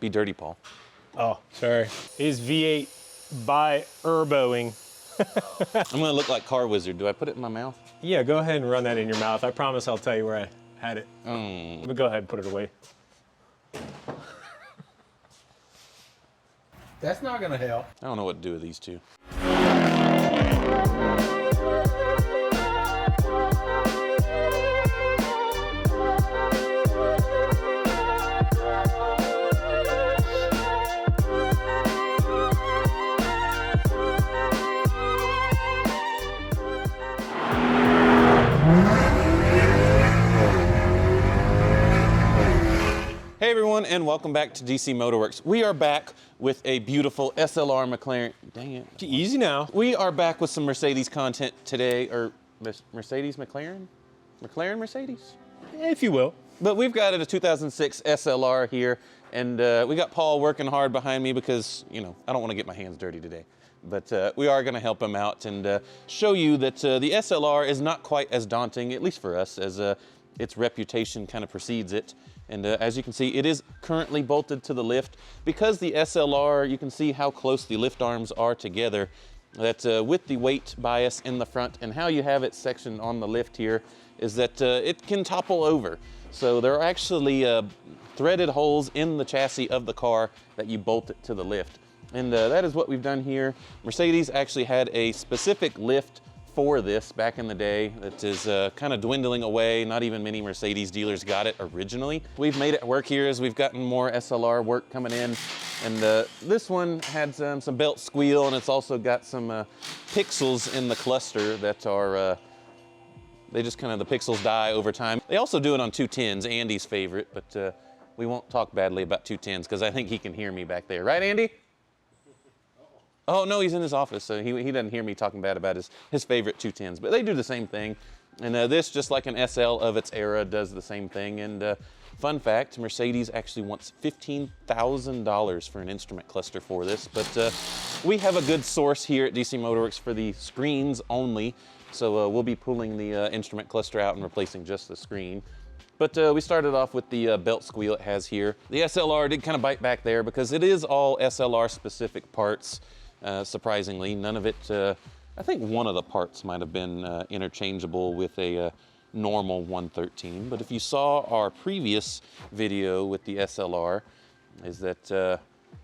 Be dirty, Paul. Oh, sorry. He's V8 by Urboing. I'm gonna look like Car Wizard. Do I put it in my mouth? Yeah, go ahead and run that in your mouth. I promise I'll tell you where I had it. But go ahead and put it away. That's not gonna help. I don't know what to do with these two. Hey everyone, and welcome back to DC MotorWerks. We are back with a beautiful SLR McLaren. Dang it. Easy now. We are back with some Mercedes content today, or Mercedes McLaren? McLaren Mercedes? If you will. But we've got a 2006 SLR here, and we got Paul working hard behind me because, you know, I don't want to get my hands dirty today. But we are going to help him out and show you that the SLR is not quite as daunting, at least for us, as its reputation kind of precedes it. And as you can see, it is currently bolted to the lift. Because the SLR, you can see how close the lift arms are together, that with the weight bias in the front and how you have it sectioned on the lift here, is that it can topple over. So there are actually threaded holes in the chassis of the car that you bolt it to the lift. And that is what we've done here. Mercedes actually had a specific lift for this back in the day that is kind of dwindling away. Not even many Mercedes dealers got it originally. We've made it work here as we've gotten more SLR work coming in. And this one had some belt squeal, and it's also got some pixels in the cluster that are, they just kind of, the pixels die over time. They also do it on 210s, Andy's favorite, but we won't talk badly about 210s because I think he can hear me back there. Right, Andy? Oh, no, he's in his office, so he doesn't hear me talking bad about his favorite 210s. But they do the same thing. And this, just like an SL of its era, does the same thing. And fun fact, Mercedes actually wants $15,000 for an instrument cluster for this. But we have a good source here at DC MotorWerks for the screens only. So we'll be pulling the instrument cluster out and replacing just the screen. But we started off with the belt squeal it has here. The SLR did kind of bite back there because it is all SLR specific parts. Surprisingly, none of it, I think one of the parts might have been interchangeable with a normal 113. But if you saw our previous video with the SLR, is that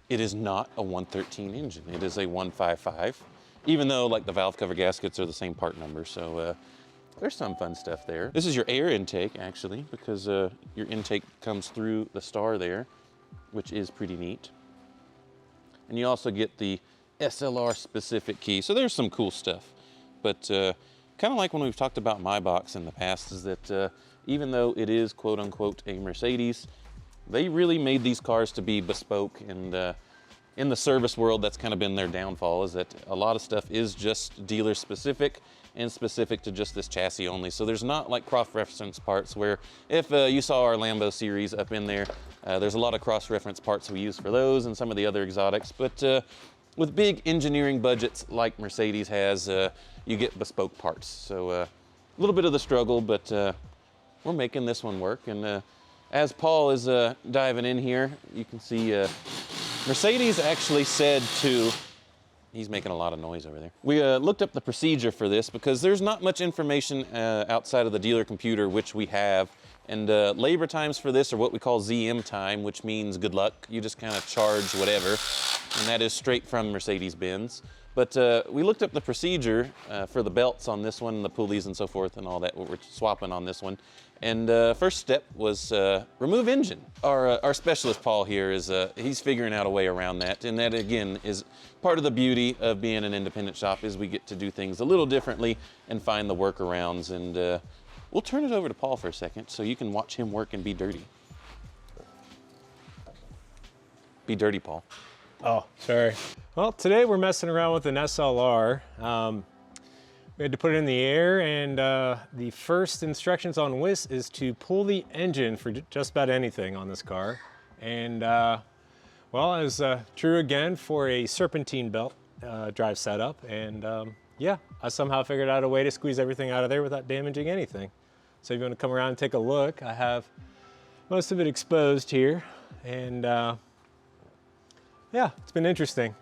it is not a 113 engine. It is a 155, even though like the valve cover gaskets are the same part number. So there's some fun stuff there. This is your air intake, actually, because your intake comes through the star there, which is pretty neat. And you also get the SLR specific key. So there's some cool stuff. But kind of like when we've talked about my box in the past, is that even though it is quote unquote a Mercedes, they really made these cars to be bespoke. And in the service world, that's kind of been their downfall, is that a lot of stuff is just dealer specific and specific to just this chassis only. So there's not like cross-reference parts where if you saw our Lambo series up in there, there's a lot of cross-reference parts we use for those and some of the other exotics. But with big engineering budgets like Mercedes has, you get bespoke parts. So a little bit of the struggle, but we're making this one work. And as Paul is diving in here, you can see Mercedes actually said to, he's making a lot of noise over there. We looked up the procedure for this because there's not much information outside of the dealer computer, which we have. And labor times for this are what we call ZM time, which means good luck. You just kind of charge whatever. And that is straight from Mercedes-Benz. But we looked up the procedure for the belts on this one, and the pulleys and so forth and all that, what we're swapping on this one. And first step was remove engine. Our specialist, Paul, here, is he's figuring out a way around that. And that, again, is part of the beauty of being an independent shop, is we get to do things a little differently and find the workarounds. And we'll turn it over to Paul for a second so you can watch him work and be dirty. Be dirty, Paul. Oh, sorry. Well, today we're messing around with an SLR. We had to put it in the air, and the first instructions on this is to pull the engine for just about anything on this car. And well, as true again for a serpentine belt drive setup. And yeah, I somehow figured out a way to squeeze everything out of there without damaging anything. So if you want to come around and take a look, I have most of it exposed here. And yeah, it's been interesting.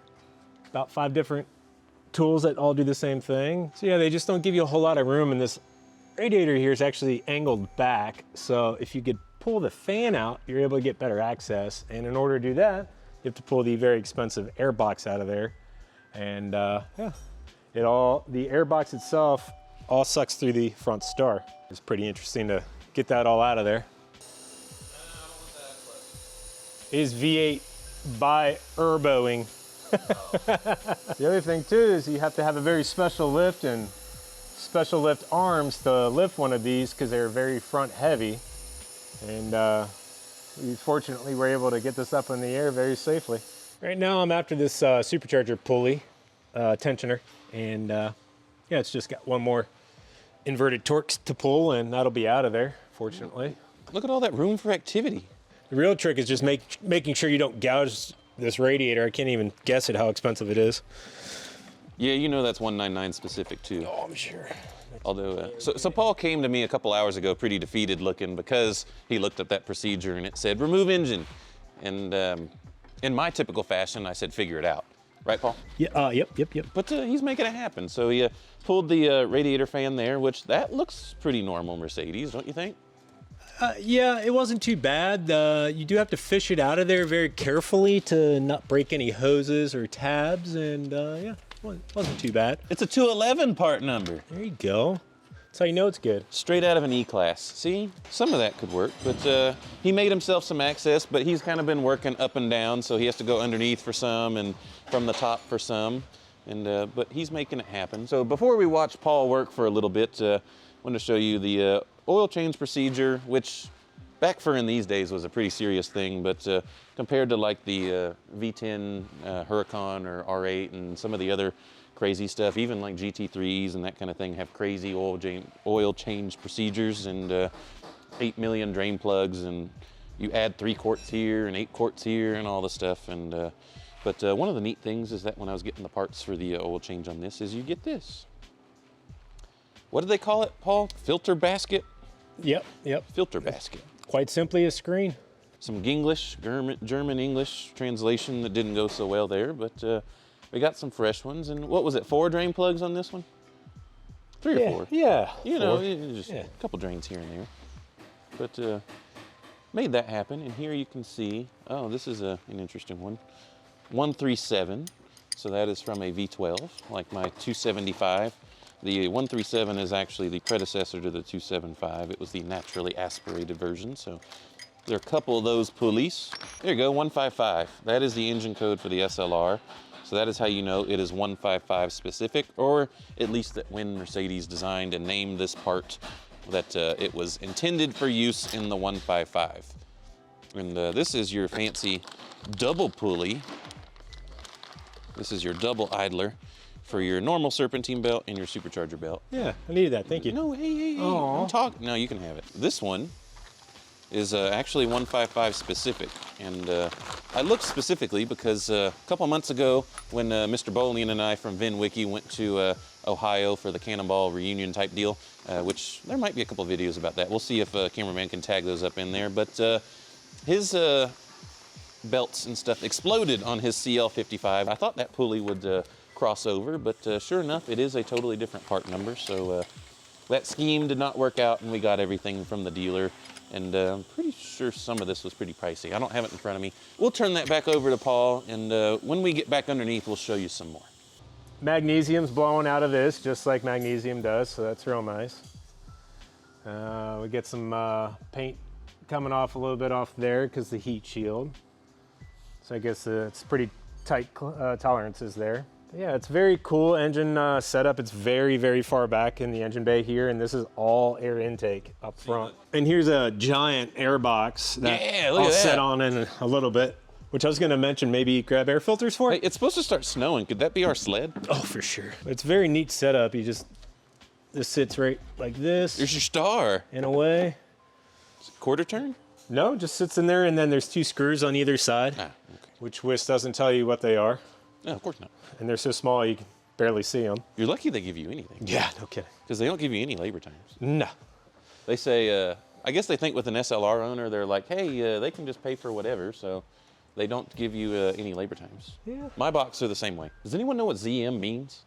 About 5 different tools that all do the same thing. So yeah, they just don't give you a whole lot of room, and this radiator here is actually angled back. So if you could pull the fan out, you're able to get better access. And in order to do that, you have to pull the very expensive air box out of there. And yeah, the air box itself all sucks through the front star. It's pretty interesting to get that all out of there. It is V8 by Urboing. The other thing too is you have to have a very special lift and special lift arms to lift one of these because they're very front heavy. And we fortunately were able to get this up in the air very safely. Right now I'm after this supercharger pulley tensioner, and yeah, it's just got one more inverted torque to pull, and that'll be out of there, fortunately. Look at all that room for activity. The real trick is just making sure you don't gouge this radiator. I can't even guess at how expensive it is. Yeah, you know that's 199 specific too. Oh, I'm sure. Although, so Paul came to me a couple hours ago pretty defeated looking because he looked at that procedure and it said, remove engine. And in my typical fashion, I said, figure it out. Right, Paul? Yeah, yep. But he's making it happen. So he pulled the radiator fan there, which that looks pretty normal Mercedes, don't you think? Yeah, it wasn't too bad. You do have to fish it out of there very carefully to not break any hoses or tabs, and yeah, it wasn't too bad. It's a 211 part number. There you go. That's how you know it's good. Straight out of an E-Class. See, some of that could work, but he made himself some access, but he's kind of been working up and down, so he has to go underneath for some and from the top for some, and but he's making it happen. So before we watch Paul work for a little bit, I want to show you the oil change procedure, which back for in these days was a pretty serious thing, but compared to like the V10 Huracan or R8 and some of the other crazy stuff, even like GT3s and that kind of thing have crazy oil change procedures and 8 million drain plugs, and you add 3 quarts here and 8 quarts here and all the stuff. And but one of the neat things is that when I was getting the parts for the oil change on this is you get this. What do they call it, Paul? Filter basket? Yep. Filter basket. Quite simply a screen. Some Ginglish, German English translation that didn't go so well there, but we got some fresh ones. And what was it, 4 drain plugs on this one? 3 or 4? Yeah. You know, just a couple drains here and there. But made that happen. And here you can see, oh, this is an interesting one. 137. So that is from a V12, like my 275. The 137 is actually the predecessor to the 275. It was the naturally aspirated version. So there are a couple of those pulleys. There you go, 155. That is the engine code for the SLR. So that is how you know it is 155 specific, or at least that when Mercedes designed and named this part, that it was intended for use in the 155. And this is your fancy double pulley. This is your double idler for your normal serpentine belt and your supercharger belt. Yeah, I needed that. Thank you. No, hey, don't talk. No, you can have it. This one is actually 155 specific. And I looked specifically because a couple months ago when Mr. Bolian and I from VinWiki went to Ohio for the Cannonball reunion type deal, which there might be a couple videos about that. We'll see if cameraman can tag those up in there. But his belts and stuff exploded on his CL55. I thought that pulley would crossover, but sure enough, it is a totally different part number. So that scheme did not work out, and we got everything from the dealer. And I'm pretty sure some of this was pretty pricey. I don't have it in front of me. We'll turn that back over to Paul, and when we get back underneath, we'll show you some more. Magnesium's blowing out of this, just like magnesium does, so that's real nice. We get some paint coming off a little bit off there because the heat shield. So I guess it's pretty tight tolerances there. Yeah, it's very cool engine setup. It's very, very far back in the engine bay here, and this is all air intake up front. And here's a giant air box that I'll set on in a little bit, which I was going to mention maybe grab air filters for. Hey, it's supposed to start snowing. Could that be our sled? Oh, for sure. It's a very neat setup. This sits right like this. There's your star. In a way. Is it quarter turn? No, just sits in there, and then there's 2 screws on either side, which WIS doesn't tell you what they are. No, of course not. And they're so small you can barely see them. You're lucky they give you anything. Yeah, no kidding. Because they don't give you any labor times. No. They say, I guess they think with an SLR owner, they're like, hey, they can just pay for whatever. So They don't give you any labor times. Yeah. My box are the same way. Does anyone know what ZM means?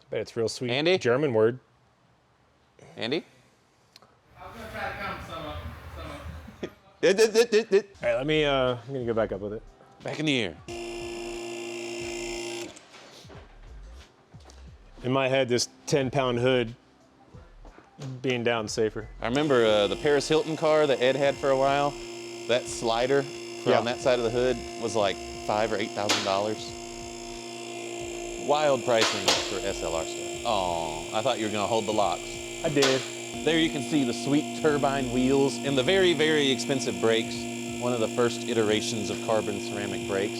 Bet it's real sweet. Andy? German word. Andy? I was gonna try to count some of them. All right, let me, I'm gonna go back up with it. Back in the air. In my head, this 10-pound hood being down safer. I remember the Paris Hilton car that Ed had for a while. That slider on that side of the hood was like $5,000 or $8,000. Wild pricing for SLR stuff. Oh, I thought you were gonna hold the locks. I did. There you can see the sweet turbine wheels and the very, very expensive brakes. One of the first iterations of carbon ceramic brakes,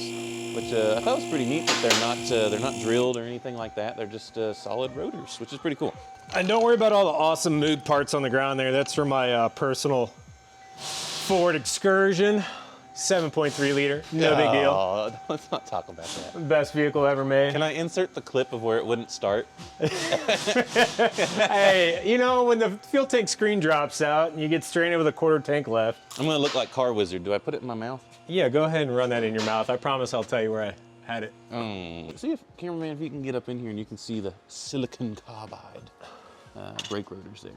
which I thought was pretty neat that they're not drilled or anything like that. They're just solid rotors, which is pretty cool. And don't worry about all the awesome Moog parts on the ground there. That's for my personal Ford Excursion, 7.3 liter, no big deal. Oh, let's not talk about that. Best vehicle ever made. Can I insert the clip of where it wouldn't start? Hey, you know, when the fuel tank screen drops out and you get stranded with a quarter tank left. I'm gonna look like Car Wizard. Do I put it in my mouth? Yeah, go ahead and run that in your mouth. I promise I'll tell you where I had it. See if, cameraman, if you can get up in here and you can see the silicon carbide brake rotors there.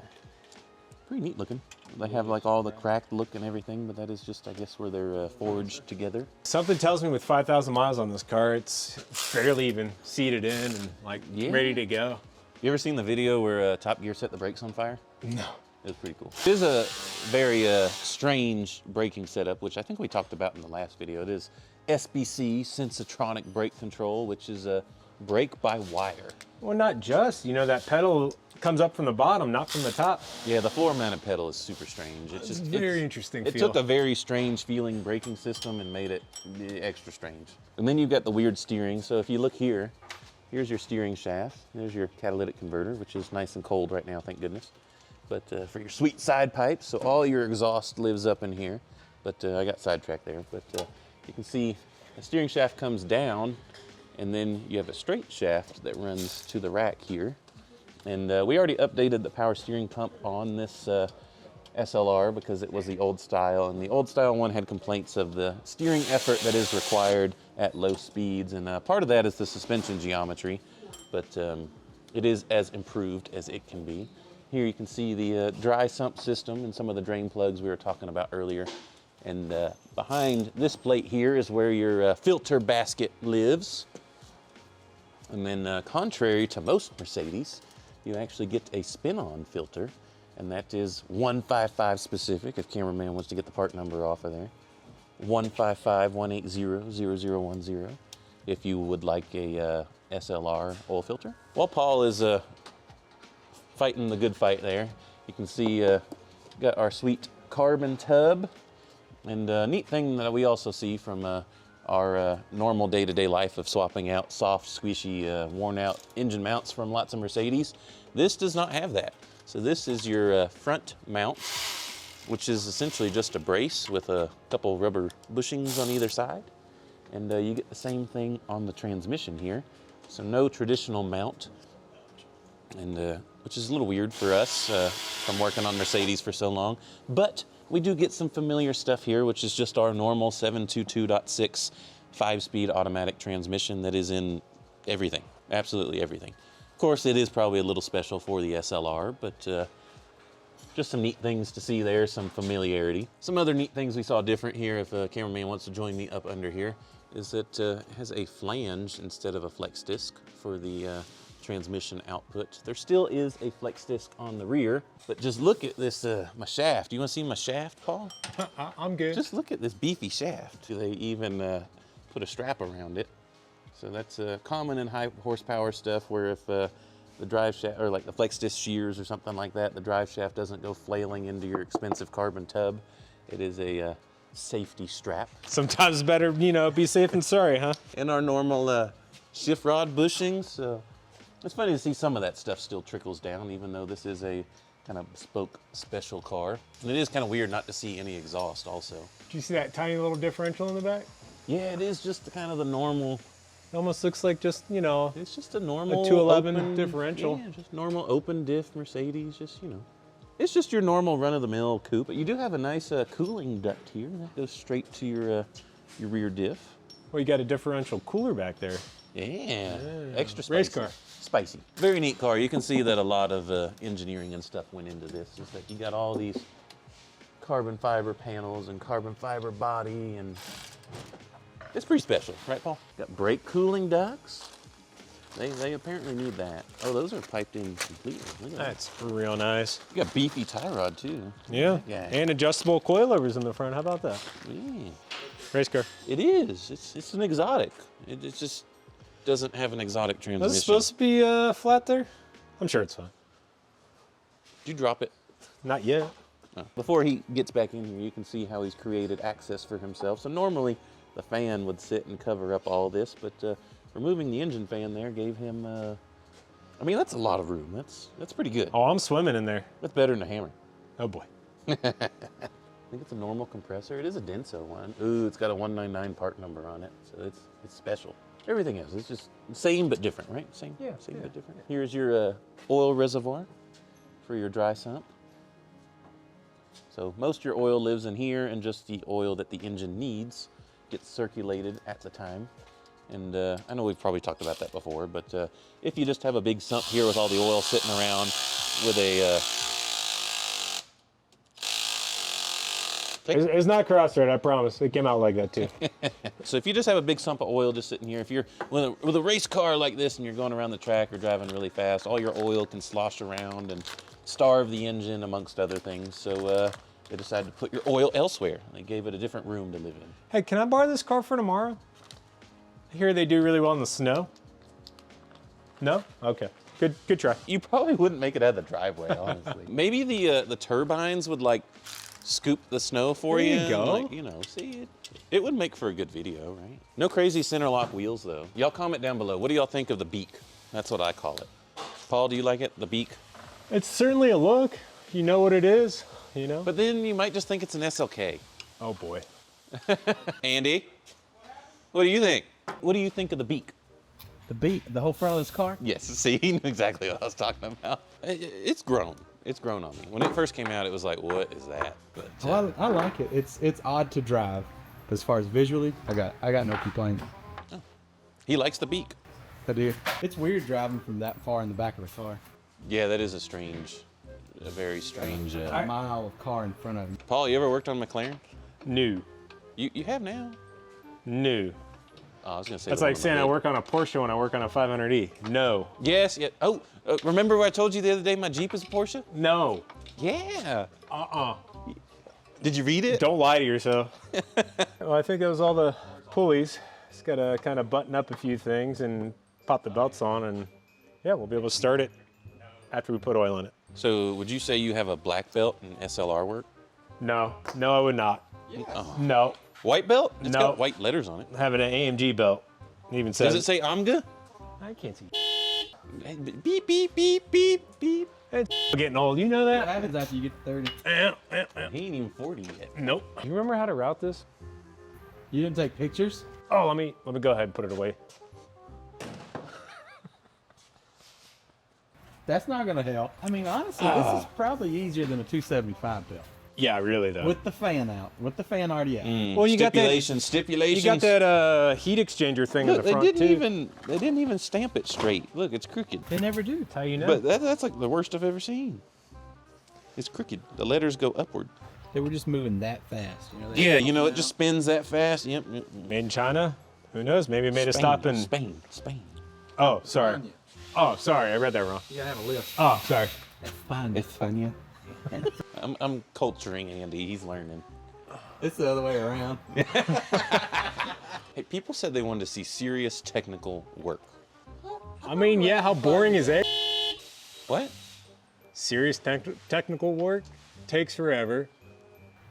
Pretty neat looking. They have like all the cracked look and everything, but that is just, I guess, where they're forged together. Something tells me with 5,000 miles on this car, it's barely even seated in and like ready to go. You ever seen the video where Top Gear set the brakes on fire? No. It was pretty cool. It is a very strange braking setup, which I think we talked about in the last video. It is SBC, Sensotronic Brake Control, which is a brake by wire. Well, not just, you know, that pedal comes up from the bottom, not from the top. Yeah, the floor mounted pedal is super strange. It's just very interesting It feel. took a very strange feeling braking system and made it extra strange. And then you've got the weird steering. So if you look here, here's your steering shaft. There's your catalytic converter, which is nice and cold right now, thank goodness. But for your sweet side pipes, so all your exhaust lives up in here. But I got sidetracked there. But you can see the steering shaft comes down, and then you have a straight shaft that runs to the rack here. And we already updated the power steering pump on this SLR because it was the old style, and the old style one had complaints of the steering effort that is required at low speeds, and part of that is the suspension geometry, but it is as improved as it can be. Here you can see the dry sump system and some of the drain plugs we were talking about earlier, and behind this plate here is where your filter basket lives. And then contrary to most Mercedes, you actually get a spin-on filter, and that is 155 specific, if cameraman wants to get the part number off of there. 155-180-0010 if you would like a SLR oil filter. While Paul is fighting the good fight there, you can see got our sweet carbon tub. And a neat thing that we also see from our normal day-to-day life of swapping out soft, squishy, worn-out engine mounts from lots of Mercedes. This does not have that. So this is your front mount, which is essentially just a brace with a couple rubber bushings on either side. And you get the same thing on the transmission here. So no traditional mount, and which is a little weird for us from working on Mercedes for so long. But we do get some familiar stuff here, which is just our normal 722.6 5-speed automatic transmission that is in everything, absolutely everything. Of course, it is probably a little special for the SLR, but just some neat things to see there, some familiarity. Some other neat things we saw different here, if a cameraman wants to join me up under here, is that it has a flange instead of a flex disc for the transmission output. There still is a flex disc on the rear, but just look at this, my shaft. You want to see my shaft, Paul? I'm good. Just look at this beefy shaft. They even put a strap around it. So that's common in high horsepower stuff where if the drive shaft, or like the flex disc shears or something like that, the drive shaft doesn't go flailing into your expensive carbon tub. It is a safety strap. Sometimes it's better, you know, be safe than sorry, huh? And our normal shift rod bushings. It's funny to see some of that stuff still trickles down, even though this is a kind of bespoke special car. And it is kind of weird not to see any exhaust also. Did you see that tiny little differential in the back? Yeah, it is just kind of the normal. It almost looks like just, you know, It's just a normal a 211 open differential. Yeah, just normal open diff Mercedes, just, you know. It's just your normal run-of-the-mill coupe. But you do have a nice cooling duct here that goes straight to your your rear diff. Well, you got a differential cooler back there. Yeah, extra spicy. Race car. Spicy. Very neat car. You can see that a lot of engineering and stuff went into this. Just that you got all these carbon fiber panels and carbon fiber body, and it's pretty special, right, Paul? Got brake cooling ducts. They apparently need that. Oh, those are piped in completely. Look at that. That's real nice. You got beefy tie rod too. Yeah, and adjustable coilovers in the front. How about that? Yeah. Race car. It is. It's an exotic. It just doesn't have an exotic transmission. Was it supposed to be flat there? I'm sure it's fine. Did you drop it? Not yet. No. Before he gets back in here, you can see how he's created access for himself. So normally the fan would sit and cover up all this, but removing the engine fan there gave him, I mean, that's a lot of room. That's pretty good. Oh, I'm swimming in there. That's better than a Hammer. Oh boy. I think it's a normal compressor. It is a Denso one. Ooh, it's got a 199 part number on it, so it's special. Everything else, it's just same but different, right? Same but different. Here's your oil reservoir for your dry sump. So most of your oil lives in here, and just the oil that the engine needs gets circulated at the time. And I know we've probably talked about that before, but if you just have a big sump here with all the oil sitting around with a... It's not cross-thread, I promise. It came out like that too. So if you just have a big sump of oil just sitting here, if you're with a race car like this and you're going around the track or driving really fast, all your oil can slosh around and starve the engine, amongst other things. So they decided to put your oil elsewhere. They gave it a different room to live in. Hey, can I borrow this car for tomorrow? I hear they do really well in the snow. No? Okay. Good try. You probably wouldn't make it out of the driveway, honestly. Maybe the turbines would like scoop the snow for you. There you go. Like, you know, see, it would make for a good video, right? No crazy center lock wheels though. Y'all comment down below. What do y'all think of the beak? That's what I call it. Paul, do you like it? The beak? It's certainly a look. You know what it is, you know? But then you might just think it's an SLK. Oh boy. Andy, what do you think? What do you think of the beak? The beak, the whole front of this car? Yes, see, he knew exactly what I was talking about. It's grown. It's grown on me. When it first came out, it was like, what is that? But I like it. It's odd to drive. As far as visually, I got no complaint. he likes the beak. I do. It's weird driving from that far in the back of the car. Yeah, that is a very strange. A mile of car in front of him. Paul, you ever worked on McLaren? New. You have now. New. Oh, I was gonna say. That's like saying I work on a Porsche when I work on a 500e. No. Yes. Yeah. Oh, remember what I told you the other day? My Jeep is a Porsche. No. Yeah. Uh-uh. Did you read it? Don't lie to yourself. Well, I think that was all the pulleys. Just gotta kind of button up a few things and pop the belts on, and yeah, we'll be able to start it after we put oil in it. So, would you say you have a black belt in SLR work? No, I would not. Oh. No, White belt? It's No. got white letters on it. I have an AMG belt. It even says. Does it say AMGA? I can't see. Beep, beep, beep, beep, beep. It's getting old. You know What that? happens after you get to 30? He ain't even 40 yet. Nope. You remember how to route this? You didn't take pictures? Oh, let me go ahead and put it away. That's not gonna help. I mean, honestly, this is probably easier than a 275 belt. Yeah, really though. With the fan out. With the fan already out. Well, you got that. Stipulations. You got that heat exchanger thing Look, in the front too. they didn't even stamp it straight. Look, it's crooked. They never do. That's how you know. But that's like the worst I've ever seen. It's crooked. The letters go upward. They were just moving that fast. You know, Yeah, you know, it just spins that fast. Yep. Made in China? Who knows? Maybe it made a stop in. Spain. Oh, sorry. Oh, sorry. I read that wrong. You gotta have a lift. Oh, sorry. España. I'm culturing Andy. He's learning. It's the other way around. Hey, people said they wanted to see serious technical work. I mean, yeah, how boring is it? What? Serious technical work takes forever.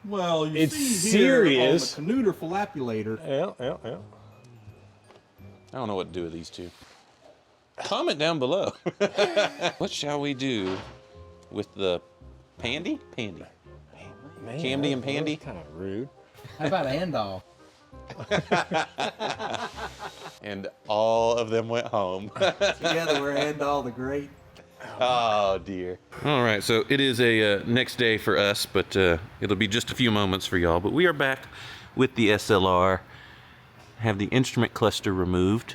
Well, you It's see serious. here on the Canuter Falapulator. Yeah. I don't know what to do with these two. Comment down below. What shall we do with the Pandy? Pandy. Man, Camdy and Pandy? Kind of rude. How about Andal? And all of them went home. Together we're Andal the Great. Oh dear. All right, so it is a next day for us, but it'll be just a few moments for y'all. But we are back with the SLR. have the instrument cluster removed.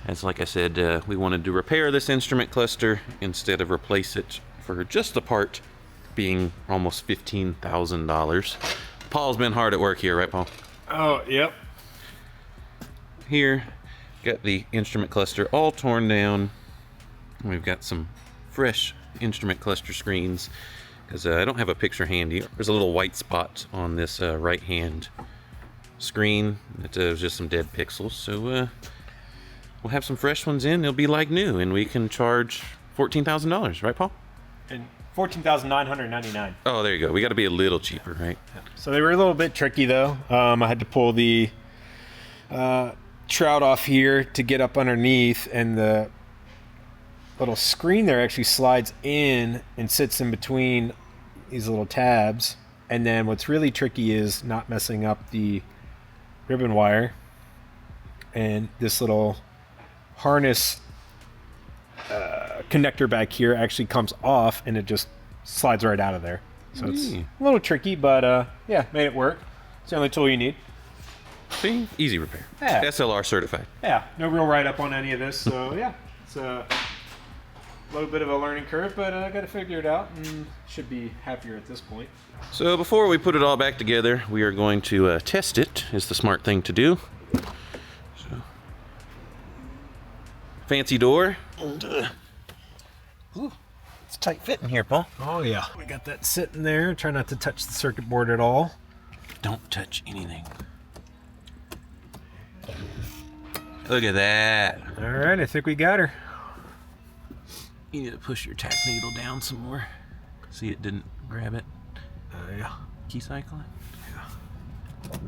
As like I said, we wanted to repair this instrument cluster instead of replace it for just the part being almost $15,000. Paul's been hard at work here, right, Paul? Oh, yep. Here, got the instrument cluster all torn down. We've got some fresh instrument cluster screens because I don't have a picture handy. There's a little white spot on this right hand screen. It was just some dead pixels. So we'll have some fresh ones in. They'll be like new, and we can charge $14,000, right, Paul? And $14,999. Oh, there you go. We got to be a little cheaper, right? So they were a little bit tricky though. I had to pull the shroud off here to get up underneath, and the little screen there actually slides in and sits in between these little tabs. And then what's really tricky is not messing up the ribbon wire, and this little harness connector back here actually comes off and it just slides right out of there. So it's a little tricky, but yeah, made it work. It's the only tool you need. See? Easy repair. Yeah. SLR certified. Yeah, no real write-up on any of this, so yeah, it's a little bit of a learning curve, but I got to figure it out and should be happier at this point. So before we put it all back together, we are going to test it. Is the smart thing to do. So, fancy door. Ooh, it's tight fitting here, Paul. Oh yeah, we got that sitting there. Try not to touch the circuit board at all. Don't touch anything. Look at that. All right, I think we got her. You need to push your tack needle down some more. See, it didn't grab it. Yeah. Key cycle it? Yeah.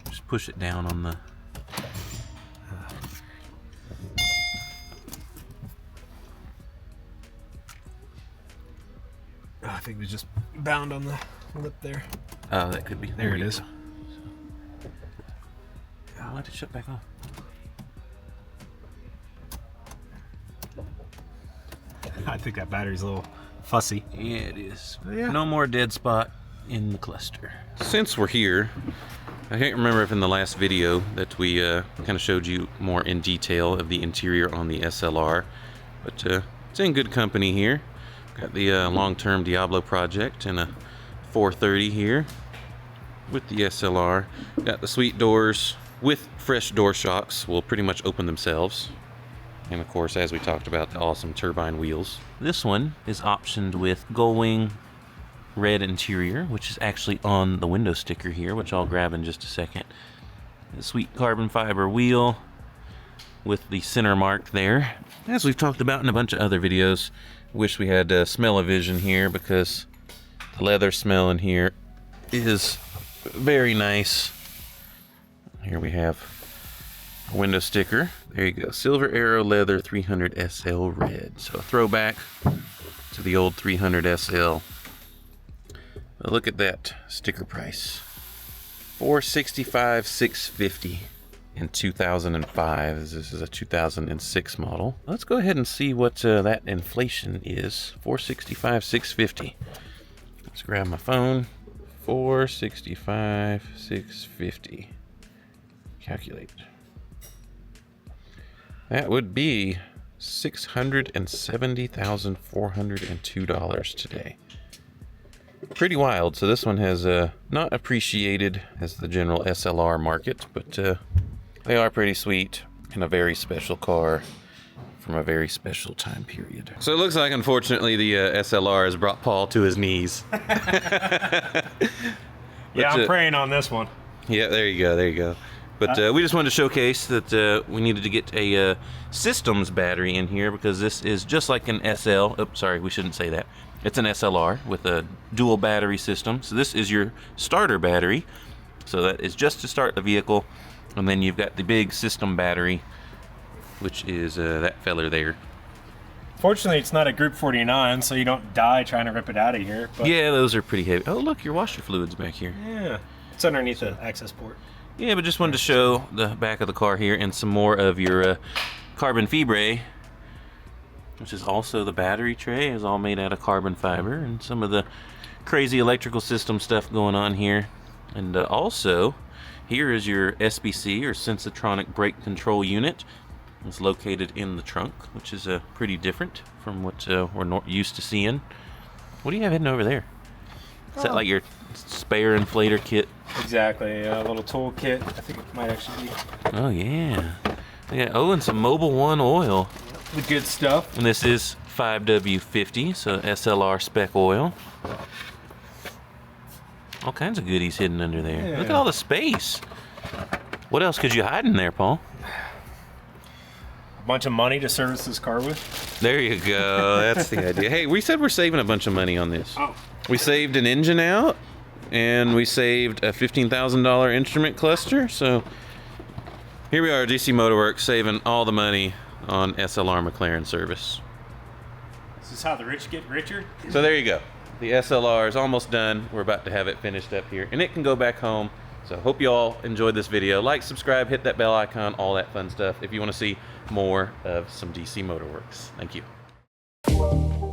Just push it down on the... I think it was just bound on the lip there. Oh, that could be. There it is. I'll let it shut back off. I think that battery's a little fussy. Yeah, it is. Yeah. No more dead spot in the cluster. Since we're here, I can't remember if in the last video that we kind of showed you more in detail of the interior on the SLR, but it's in good company here. Got the long-term Diablo project and a 430 here with the SLR. Got the sweet doors with fresh door shocks, will pretty much open themselves. And of course, as we talked about, the awesome turbine wheels. This one is optioned with gull-wing red interior, which is actually on the window sticker here, which I'll grab in just a second. The sweet carbon fiber wheel with the center mark there. As we've talked about in a bunch of other videos, wish we had smell-o-vision here because the leather smell in here is very nice. Here we have a window sticker. There you go. Silver Arrow Leather 300 SL Red. So a throwback to the old 300 SL. But look at that sticker price. $465,650 $650 in 2005. This is a 2006 model. Let's go ahead and see what that inflation is. $465,650 $650. Let's grab my phone. $465,650 $650. Calculate. That would be $670,402 today. Pretty wild. So this one has not appreciated as the general SLR market, but they are pretty sweet and a very special car from a very special time period. So it looks like, unfortunately, the SLR has brought Paul to his knees. Yeah, I'm praying on this one. Yeah, there you go, there you go. But we just wanted to showcase that we needed to get a systems battery in here because this is just like an SL. Oops, sorry, we shouldn't say that. It's an SLR with a dual battery system. So this is your starter battery. So that is just to start the vehicle. And then you've got the big system battery, which is that feller there. Fortunately, it's not a Group 49, so you don't die trying to rip it out of here. But yeah, those are pretty heavy. Oh, look, your washer fluid's back here. yeah, it's underneath the access port. Yeah, but just wanted to show the back of the car here and some more of your carbon fibre, which is also the battery tray is all made out of carbon fiber, and some of the crazy electrical system stuff going on here. And also Here is your SBC, or Sensotronic Brake Control Unit. It's located in the trunk, which is pretty different from what we're used to seeing. What do you have hidden over there? Is that like your spare inflator kit? Exactly, a little tool kit. I think it might actually be. Oh yeah. Yeah. Oh, and some Mobil 1 oil. The good stuff. And this is 5W50, so SLR spec oil. All kinds of goodies hidden under there. Yeah. Look at all the space. What else could you hide in there, Paul? A bunch of money to service this car with. There you go. That's the idea. Hey, we said we're saving a bunch of money on this. Oh. We saved an engine out, and we saved a $15,000 instrument cluster. So here we are, DC MotorWerks, saving all the money on SLR McLaren service. This is how the rich get richer. So there you go. The SLR is almost done. We're about to have it finished up here, and it can go back home. So hope you all enjoyed this video. Like, subscribe, hit that bell icon, all that fun stuff if you want to see more of some DC MotorWerks. Thank you.